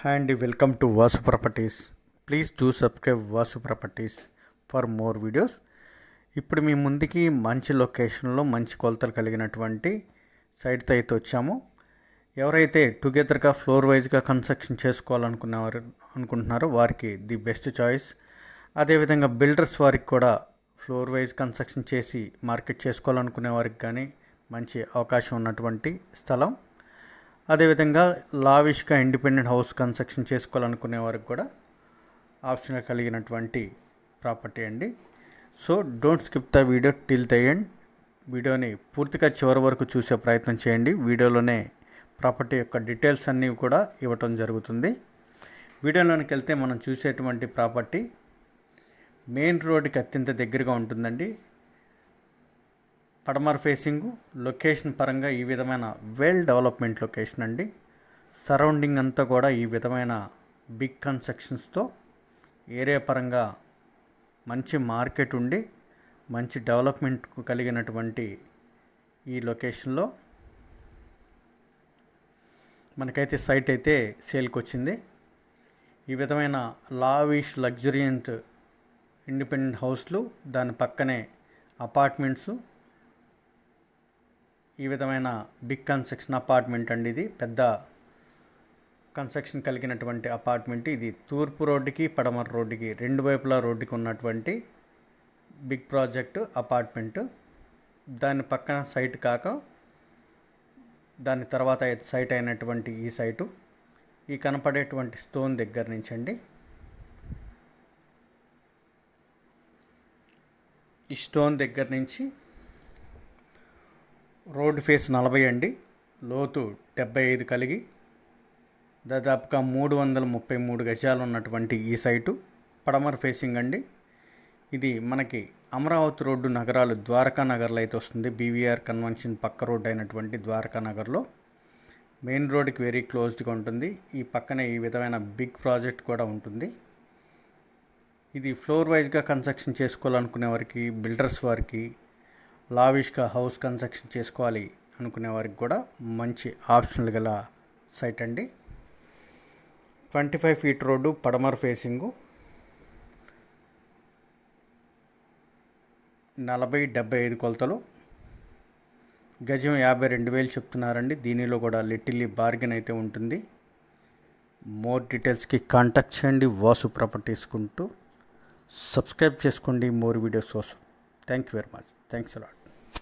Hi and welcome to Vasu Properties. Please do subscribe Vasu Properties for more videos. ఇప్పుడు మీ ముందుకి మంచి లొకేషన్లో మంచి కొలతలు కలిగినటువంటి సైట్తో అయితే వచ్చాము. ఎవరైతే టుగెదర్గా ఫ్లోర్ వైజ్గా కన్స్ట్రక్షన్ అనుకుంటున్నారో వారికి ది బెస్ట్ చాయిస్. అదేవిధంగా బిల్డర్స్ వారికి కూడా ఫ్లోర్ వైజ్ కన్స్ట్రక్షన్ చేసి మార్కెట్ చేసుకోవాలనుకునే వారికి కానీ మంచి అవకాశం ఉన్నటువంటి స్థలం. అదేవిధంగా లావిష్గా ఇండిపెండెంట్ హౌస్ కన్స్ట్రక్షన్ చేసుకోవాలనుకునే వారికి కూడా ఆప్షన్ కలిగినటువంటి ప్రాపర్టీ అండి. So don't skip the video till the end. వీడియోని పూర్తిగా చివరి వరకు చూసే ప్రయత్నం చేయండి. వీడియోలోనే ప్రాపర్టీ యొక్క డీటెయిల్స్ అన్నీ కూడా ఇవ్వటం జరుగుతుంది. వీడియోలోనికి వెళ్తే మనం చూసేటువంటి ప్రాపర్టీ మెయిన్ రోడ్డుకి అత్యంత దగ్గరగా ఉంటుందండి. పడమర ఫేసింగు లొకేషన్ పరంగా ఈ విధమైన వెల్ డెవలప్మెంట్ లొకేషన్ అండి. సరౌండింగ్ అంతా కూడా ఈ విధమైన బిగ్ కన్స్ట్రక్షన్స్తో ఏరియా పరంగా మంచి మార్కెట్ ఉండి మంచి డెవలప్మెంట్ కలిగినటువంటి ఈ లొకేషన్లో మనకైతే సైట్ అయితే సేల్కి వచ్చింది. ఈ విధమైన లావిష్ లగ్జరియంట్ ఇండిపెండెంట్ హౌస్లు, దాని పక్కనే అపార్ట్మెంట్స్, ఈ విధమైన బిగ్ కన్స్ట్రక్షన్ అపార్ట్మెంట్ అండి. ఇది పెద్ద కన్స్ట్రక్షన్ కలిగినటువంటి అపార్ట్మెంట్. ఇది తూర్పు రోడ్డుకి పడమర రోడ్డుకి రెండు వైపులా రోడ్డుకి ఉన్నటువంటి బిగ్ ప్రాజెక్టు అపార్ట్మెంటు. దాని పక్కన సైట్ కాక దాని తర్వాత సైట్ అయినటువంటి ఈ సైటు ఈ కనపడేటువంటి స్టోన్ దగ్గర నుంచి అండి. ఈ స్టోన్ దగ్గర నుంచి రోడ్ ఫేస్ 40 అండి, లోతు 75 కలిగి దాదాపుగా 333 గజాలు ఉన్నటువంటి ఈ సైటు పడమర ఫేసింగ్ అండి. ఇది మనకి అమరావతి రోడ్డు నగరాలు ద్వారకా నగర్లో అయితే వస్తుంది. బీవీఆర్ కన్వెన్షన్ పక్క రోడ్డు అయినటువంటి ద్వారకా నగర్లో మెయిన్ రోడ్డుకి వెరీ క్లోజ్డ్గా ఉంటుంది. ఈ పక్కనే ఈ విధమైన బిగ్ ప్రాజెక్ట్ కూడా ఉంటుంది. ఇది ఫ్లోర్ వైజ్గా కన్స్ట్రక్షన్ చేసుకోవాలనుకునే వారికి, బిల్డర్స్ వారికి, లావిష్గా హౌస్ కన్స్ట్రక్షన్ చేసుకోవాలి అనుకునే వారికి కూడా మంచి ఆప్షన్లు గల సైట్ అండి. 25 ఫీట్ రోడ్డు, పడమర ఫేసింగు, 40-75 కొలతలు, గజం 52,000 చెప్తున్నారండి. దీనిలో కూడా లిటిల్లీ బార్గెన్ అయితే ఉంటుంది. మోర్ డీటెయిల్స్కి కాంటాక్ట్ చేయండి. వాసు ప్రాపర్టీస్ కుంటూ సబ్స్క్రైబ్ చేసుకోండి మోర్ వీడియోస్ కోసం. Thank you very much. Thanks a lot.